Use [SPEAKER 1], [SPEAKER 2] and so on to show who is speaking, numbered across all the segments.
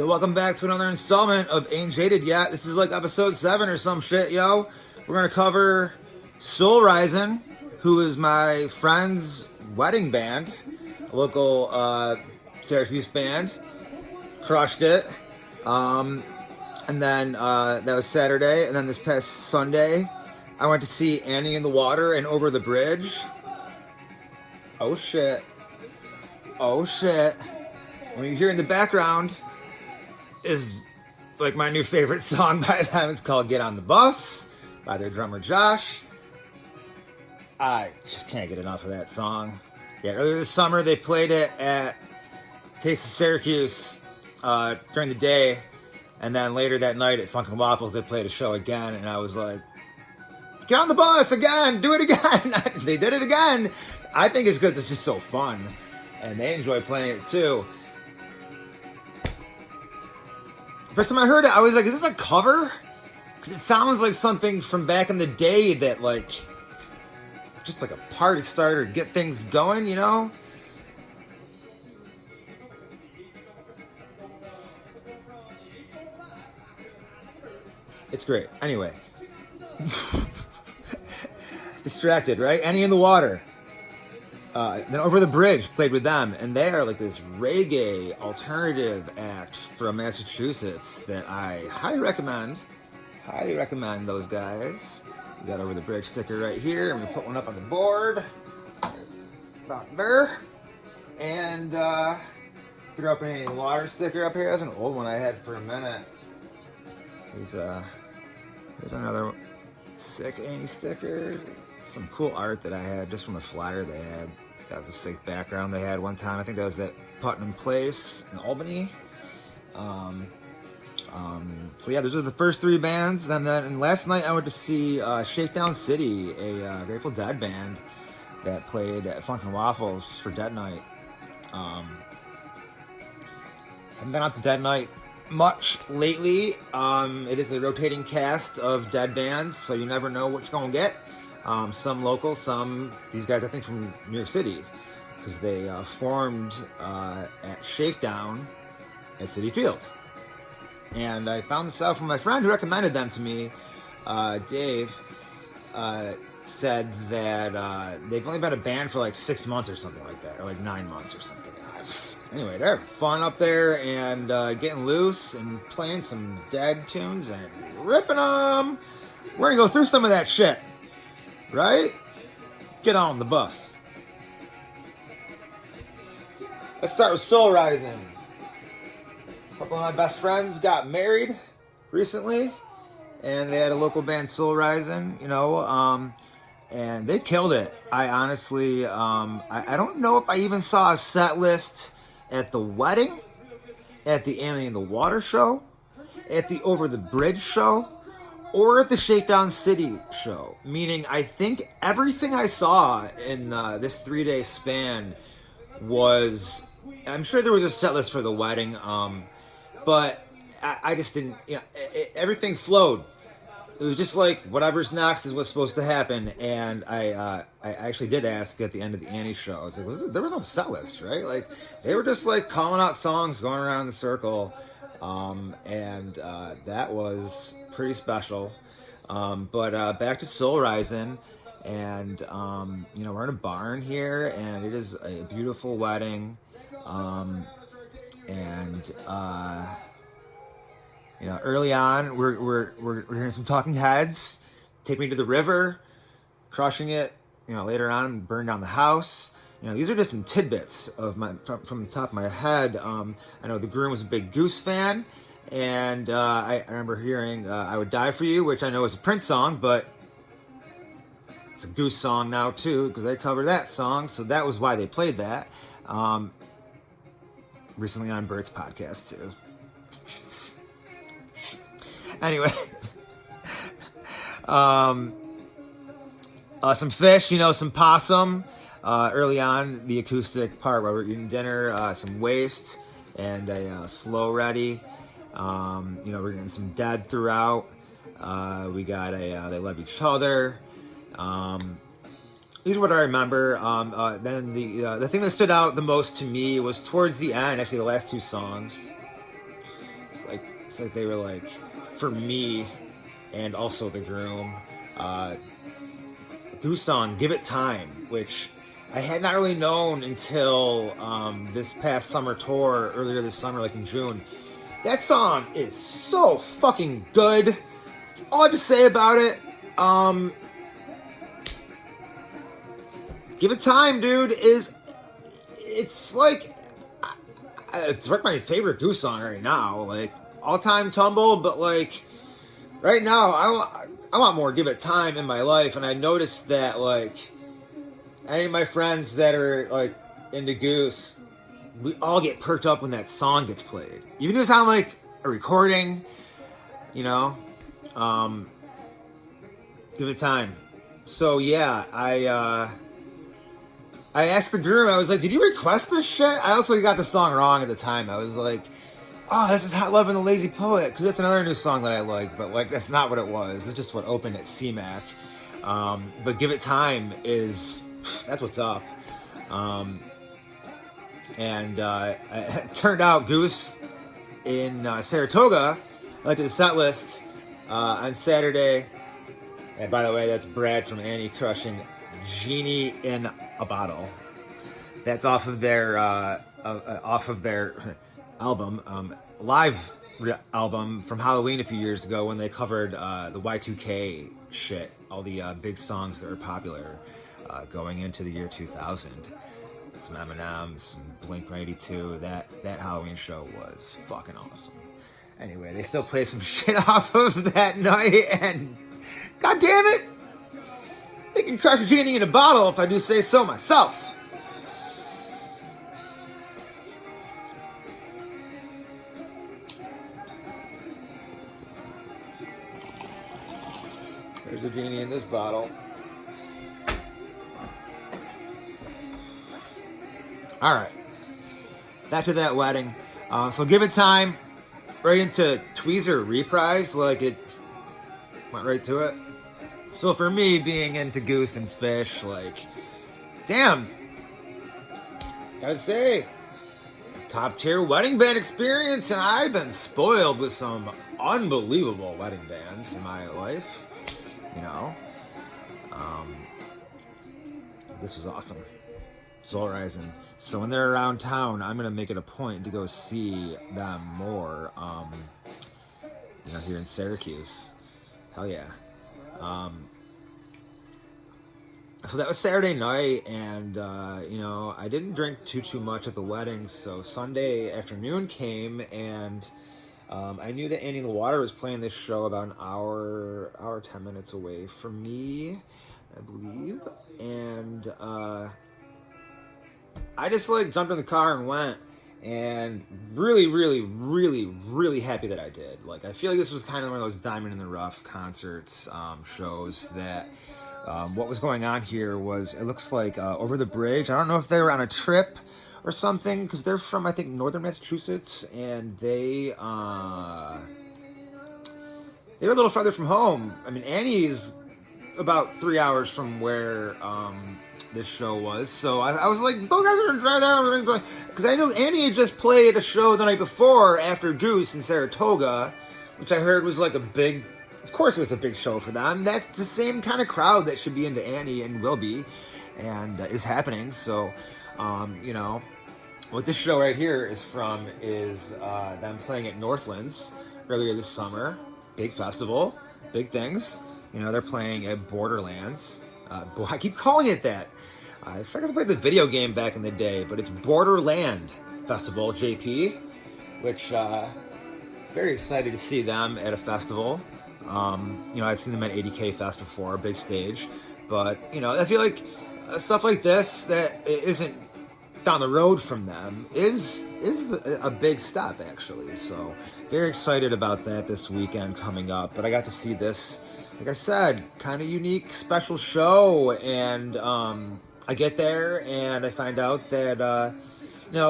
[SPEAKER 1] So welcome back to another installment of AintJadedYet. This is like episode 7 or some shit, yo. We're gonna cover Soul Risin, who is my friend's wedding band, a local Syracuse band. Crushed it. And then that was Saturday, and then this past Sunday, I went to see Annie in the Water and Over the Bridge. Oh shit. Oh shit. When you hear in the background is like my new favorite song by them. It's called Get on the Bus by their drummer Josh. I just can't get enough of that song. Yeah, earlier this summer they played it at Taste of Syracuse during the day, and then later that night at Funkin' Waffles they played a show again, and I was like, get on the bus again, do it again. They did it again. I think it's because it's just so fun, and they enjoy playing it too. First time I heard it, I was like, is this a cover? Because it sounds like something from back in the day that, like, just like a party starter, get things going, you know? It's great. Anyway. Distracted, right? Annie in the Water. Then Over the Bridge played with them, and they are like this reggae alternative act from Massachusetts that I highly recommend. Highly recommend those guys. We got Over the Bridge sticker right here. I'm gonna put one up on the board. About there. And threw up a water sticker up here. That's an old one I had for a minute. Here's another sick Annie sticker. Some cool art that I had just from a flyer they had. That was a sick background they had one time. I think that was at Putnam Place in Albany. So yeah, those are the first 3 bands. And last night I went to see Shakedown Citi, a Grateful Dead band that played at Funkin' Waffles for Dead Night. Haven't been out to Dead Night much lately. It is a rotating cast of Dead bands, so you never know what you're gonna get. Some local, some these guys I think from New York City, because they formed at Shakedown at Citi Field. And I found this out from my friend who recommended them to me. Dave said that they've only been a band for like 6 months or something like that, or like 9 months or something. Anyway, they're having fun up there and getting loose and playing some Dead tunes and ripping them. We're gonna go through some of that shit. Right? Get on the bus. Let's start with Soul Risin. A couple of my best friends got married recently, and they had a local band, Soul Risin, you know, and they killed it. I honestly, I don't know if I even saw a set list at the wedding, at the Annie in the Water show, at the Over the Bridge show, or at the Shakedown Citi show. Meaning, I think everything I saw in this 3-day span was... I'm sure there was a set list for the wedding, but I just didn't... You know, everything flowed. It was just like, whatever's next is what's supposed to happen. And I actually did ask at the end of the Annie show. I was like, there was no set list, right? Like, they were just like calling out songs, going around in the circle. And that was pretty special. But back to Soul Risin, and you know, we're in a barn here, and it is a beautiful wedding. You know, early on, we're hearing some Talking Heads, Take Me to the River, Crushing It. You know, later on, Burn Down the House. You know, these are just some tidbits of from the top of my head. I know the groom was a big Goose fan, and I remember hearing I Would Die For You, which I know is a Prince song, but it's a Goose song now too, because they covered that song, so that was why they played that. Recently on Bert's podcast too. Anyway. Some fish, you know, some possum. Early on, the acoustic part where we're eating dinner, some Waste, and a Slow Ready. You know, we're getting some Dead throughout. We got a They Love Each Other. These are what I remember. Then the thing that stood out the most to me was towards the end, actually the last 2 songs. it's like they were like, for me, and also the groom, Goose song, Give It Time, which I had not really known until this past summer tour, earlier this summer, like in June. That song is so fucking good. That's all I have to say about it. Give It Time, dude, it's like my favorite Goose song right now. Like, all-time tumble, but like, right now, I want more Give It Time in my life, and I noticed that, like, any of my friends that are, like, into Goose, we all get perked up when that song gets played. Even if it's on, like, a recording, you know? Give It Time. So, yeah, I asked the groom, I was like, did you request this shit? I also got the song wrong at the time. I was like, oh, this is Hot Love and the Lazy Poet, because that's another new song that I like, but, like, that's not what it was. It's just what opened at CMAC. But Give It Time that's what's up. It turned out Goose in Saratoga, like the set list on Saturday. And by the way, that's Brad from Annie crushing Genie in a Bottle. That's off of their album, live album from Halloween a few years ago when they covered the Y2K shit, all the big songs that were popular going into the year 2000. Some Eminem, some Blink-182. That Halloween show was fucking awesome. Anyway, they still play some shit off of that night, and god damn it, they can crush a genie in a bottle if I do say so myself. There's a genie in this bottle. All right, back to that wedding. So Give It Time, right into Tweezer Reprise, like it went right to it. So for me, being into Goose and Fish, like, damn, gotta say, top tier wedding band experience, and I've been spoiled with some unbelievable wedding bands in my life, you know. This was awesome. Soul Rising. So when they're around town, I'm gonna make it a point to go see them more. Here in Syracuse. Hell yeah. So that was Saturday night, and I didn't drink too much at the wedding. So Sunday afternoon came, and I knew that Annie in the Water was playing this show about an hour 10 minutes away from me, I believe, and I just jumped in the car and went, and really, really, really, really happy that I did. Like, I feel like this was kind of one of those diamond in the rough concerts, shows that what was going on here was, it looks like over the bridge. I don't know if they were on a trip or something, because they're from, I think, northern Massachusetts, and they were a little farther from home. I mean, Annie's about 3 hours from where this show was, so I was like, those guys are gonna drive down, because I know Annie had just played a show the night before after Goose in Saratoga, which I heard was like of course it was a big show for them. That's the same kind of crowd that should be into Annie and will be, and is happening. So, what this show right here is from is them playing at Northlands earlier this summer. Big festival, big things. They're playing at Borderlands. I keep calling it that. It's like I played the video game back in the day, but it's Borderland Festival, JP, which very excited to see them at a festival. I've seen them at 80K Fest before, big stage, but I feel like stuff like this that isn't down the road from them is a big step, actually. So very excited about that this weekend coming up. But I got to see this, like I said, kind of unique, special show, and I get there and I find out that a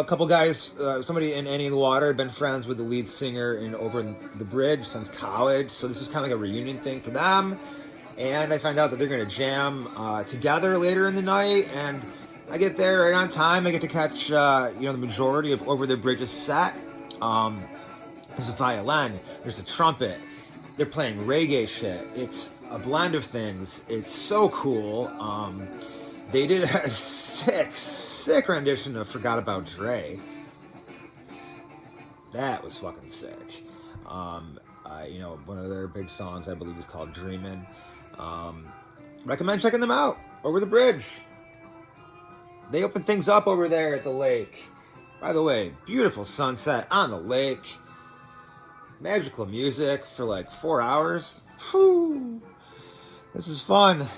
[SPEAKER 1] couple guys, somebody in Annie in the Water had been friends with the lead singer in Over the Bridge since college, so this was kind of like a reunion thing for them. And I find out that they're going to jam together later in the night, and I get there right on time. I get to catch the majority of Over the Bridge's set. There's a violin. There's a trumpet. They're playing reggae shit. It's a blend of things. It's so cool. They did a sick rendition of "Forgot About Dre." That was fucking sick. One of their big songs, I believe, is called "Dreamin'." Recommend checking them out. Over the Bridge. They open things up over there at the lake. By the way, beautiful sunset on the lake. Magical music for like 4 hours. Whew. This was fun.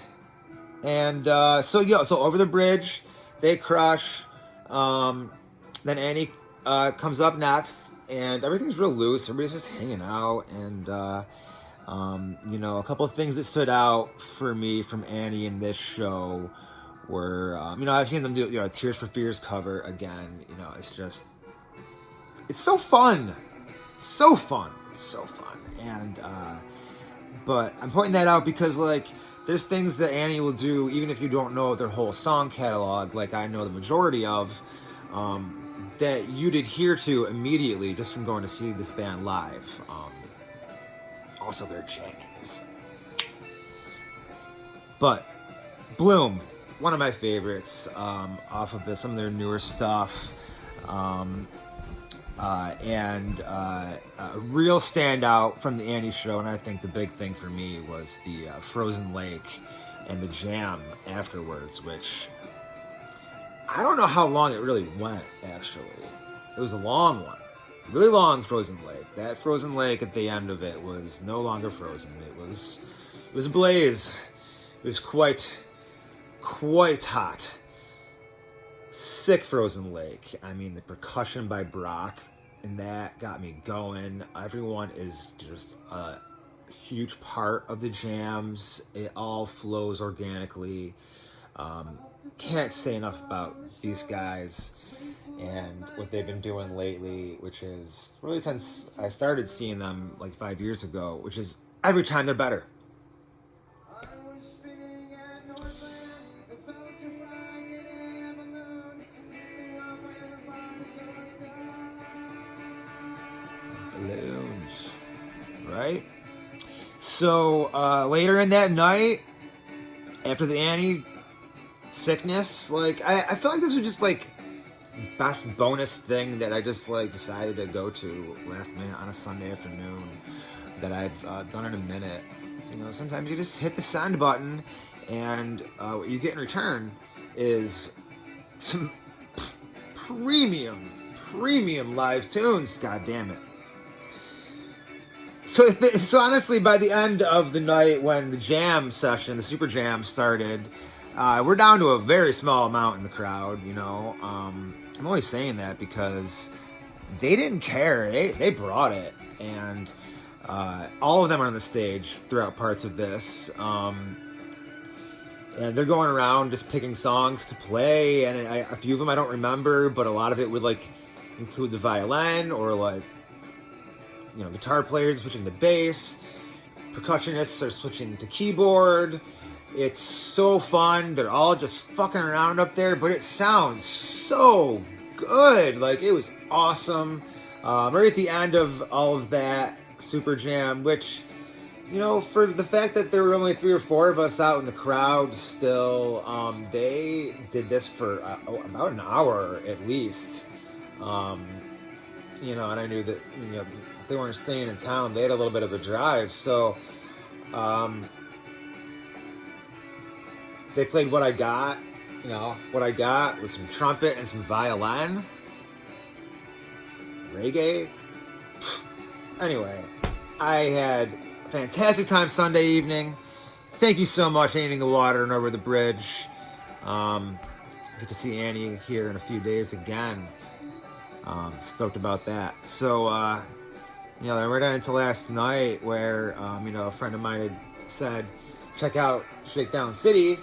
[SPEAKER 1] And so Over the Bridge, they crush. Then Annie comes up next, and everything's real loose. Everybody's just hanging out, and a couple of things that stood out for me from Annie in this show were, I've seen them do Tears for Fears cover again. It's so fun. So fun. And but I'm pointing that out because there's things that Annie will do even if you don't know their whole song catalog, like I know the majority of, that you'd adhere to immediately just from going to see this band live. Also their jams. But Bloom, one of my favorites off of some of their newer stuff. A real standout from the Annie show, and I think the big thing for me was the Frozen Lake and the jam afterwards, which I don't know how long it really went, actually. It was a long one. Really long Frozen Lake. That Frozen Lake at the end of it was no longer frozen. It was ablaze. It was quite hot. Sick Frozen Lake. I mean, the percussion by Brock, and that got me going. Everyone is just a huge part of the jams. It all flows organically. Can't say enough about these guys and what they've been doing lately, which is really since I started seeing them like 5 years ago, which is every time they're better. Balloons, right? So later in that night, after the Annie sickness, I feel like this was just best bonus thing that I just decided to go to last minute on a Sunday afternoon that I've done in a minute. Sometimes you just hit the send button, and what you get in return is some premium live tunes. God damn it. So honestly, by the end of the night, when the jam session, the super jam started, we're down to a very small amount in the crowd. I'm only saying that because they didn't care. They brought it, and all of them are on the stage throughout parts of this. And they're going around just picking songs to play, and a few of them I don't remember, but a lot of it would include the violin or guitar players switching to bass, percussionists are switching to keyboard. It's so fun. They're all just fucking around up there, but it sounds so good. It was awesome. Right at the end of all of that super jam, which, for the fact that there were only 3 or 4 of us out in the crowd still, they did this for about an hour at least. And I knew that, if they weren't staying in town, they had a little bit of a drive. So, they played What I Got, with some trumpet and some violin. Reggae. Anyway, I had a fantastic time Sunday evening. Thank you so much, Painting the Water and Over the Bridge. Get to see Annie here in a few days again. Stoked about that. So, I read on into last night where, a friend of mine had said, check out Shakedown Citi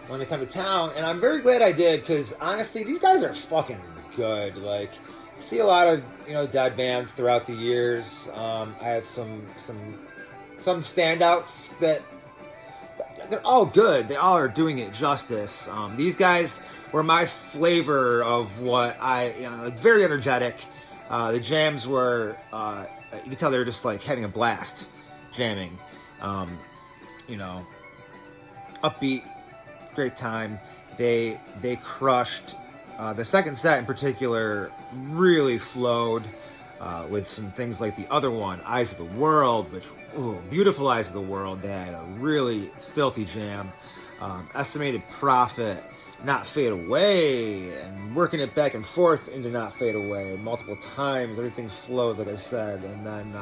[SPEAKER 1] when they come to town, and I'm very glad I did, because honestly, these guys are fucking good. I see a lot of, dead bands throughout the years. I had some standouts that they're all good. They all are doing it justice. These guys were my flavor of what very energetic. The jams were you can tell they were just like having a blast jamming. You know, upbeat, great time. They crushed. The second set in particular really flowed with some things like the other one, Eyes of the World, which, beautiful Eyes of the World. They had a really filthy jam. Estimated Profit, Not Fade Away, and working it back and forth into Not Fade Away multiple times. Everything flowed, like I said. And then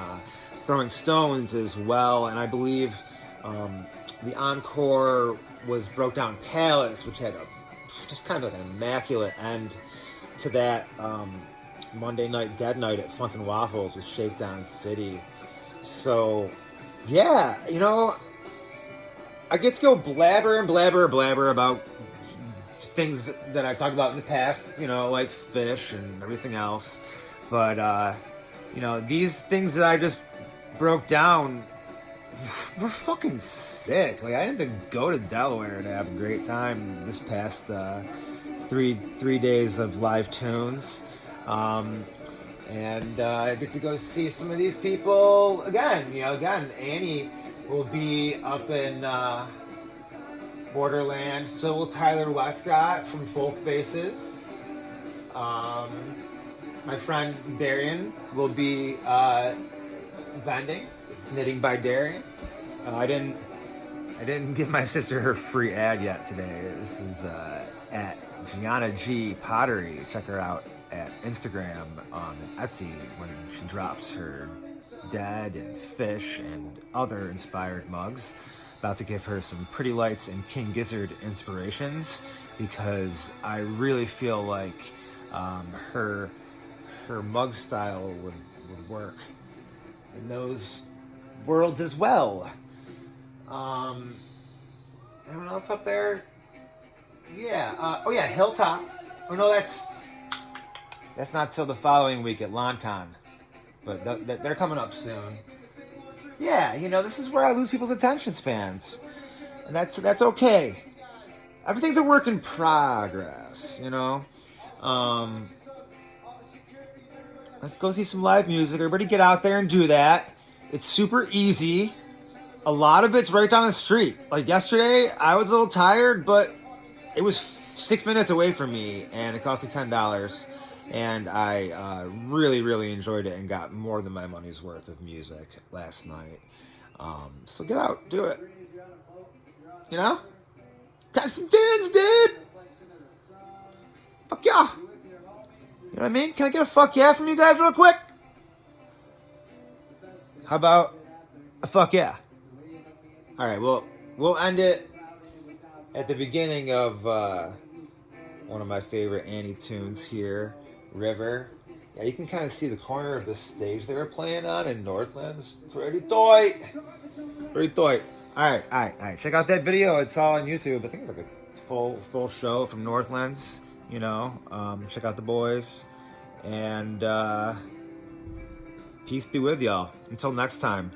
[SPEAKER 1] Throwing Stones as well. And I believe the encore was Broke Down Palace, which had just kind of like an immaculate end to that Monday Night Dead Night at Funkin' Waffles with Shakedown Citi. So, yeah, you know, I get to go blabber about things that I've talked about in the past, you know, like fish and everything else. But, you know, these things that I just broke down were fucking sick. Like, I didn't even go to Delaware to have a great time this past three days of live tunes. And I get to go see some of these people again. You know, again, Annie will be up in Borderland. So will Tyler Westcott from Folk Faces. My friend Darian will be vending. It's Knitting by Darian. I didn't give my sister her free ad yet today. This is at Gianna G Pottery. Check her out at Instagram and Etsy when she drops her Dead and Fish and other inspired mugs. About to give her some Pretty Lights and King Gizzard inspirations because I really feel like her mug style would work in those worlds as well. Anyone else up there? Yeah. Yeah, Hilltop. Oh no, that's not till the following week at LonCon, but they're coming up soon. Yeah, you know, this is where I lose people's attention spans, and that's okay. Everything's a work in progress, you know. Let's go see some live music. Everybody get out there and do that. It's super easy. A lot of it's right down the street. Like yesterday, I was a little tired, but it was 6 minutes away from me, and it cost me $10. And I really, really enjoyed it and got more than my money's worth of music last night. So get out, do it. You know? Got some tunes, dude! Fuck yeah! You know what I mean? Can I get a fuck yeah from you guys real quick? How about a fuck yeah? Alright, well, we'll end it at the beginning of one of my favorite Annie tunes here, River. Yeah, you can kind of see the corner of the stage they were playing on in Northlands. Pretty tight. Pretty tight. Alright. Check out that video. It's all on YouTube. I think it's like a full show from Northlands, you know. Check out the boys. And peace be with y'all. Until next time.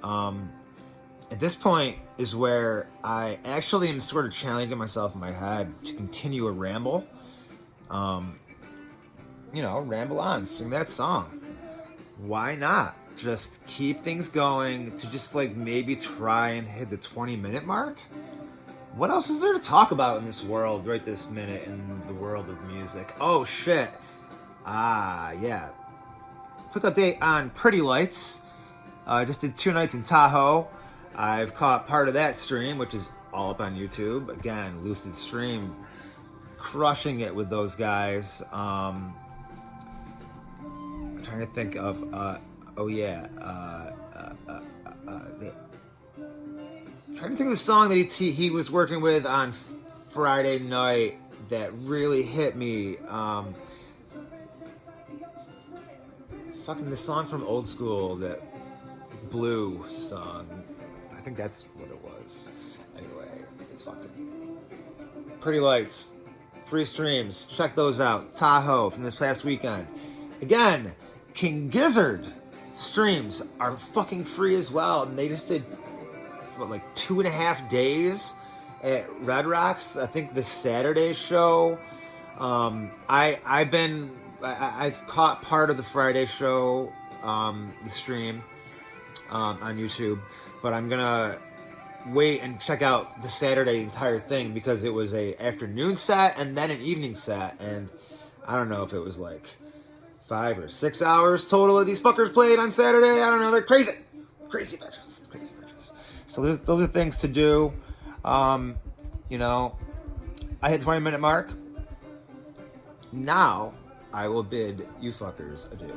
[SPEAKER 1] At this point is where I actually am sort of challenging myself in my head to continue a ramble. You know, ramble on, sing that song. Why not? Just keep things going to just like maybe try and hit the 20-minute mark. What else is there to talk about in this world right this minute in the world of music? Oh shit. Yeah. Quick update on Pretty Lights. I just did 2 nights in Tahoe. I've caught part of that stream, which is all up on YouTube. Again, Lucid Stream, crushing it with those guys. I'm trying to think of, trying to think of the song that he was working with on Friday night that really hit me. Fucking the song from Old School, that Blue song. I think that's what it was. Anyway, it's fucking Pretty Lights. Free streams. Check those out. Tahoe from this past weekend. Again, King Gizzard streams are fucking free as well. And they just did, like 2.5 days at Red Rocks. I think the Saturday show. I've caught part of the Friday show the stream on YouTube, but I'm gonna wait and check out the Saturday entire thing because it was a afternoon set and then an evening set, and I don't know if it was like 5 or 6 hours total of these fuckers played on Saturday. I don't know. They're crazy bitches. So those are things to do. You know, I hit the 20-minute mark. Now I will bid you fuckers adieu.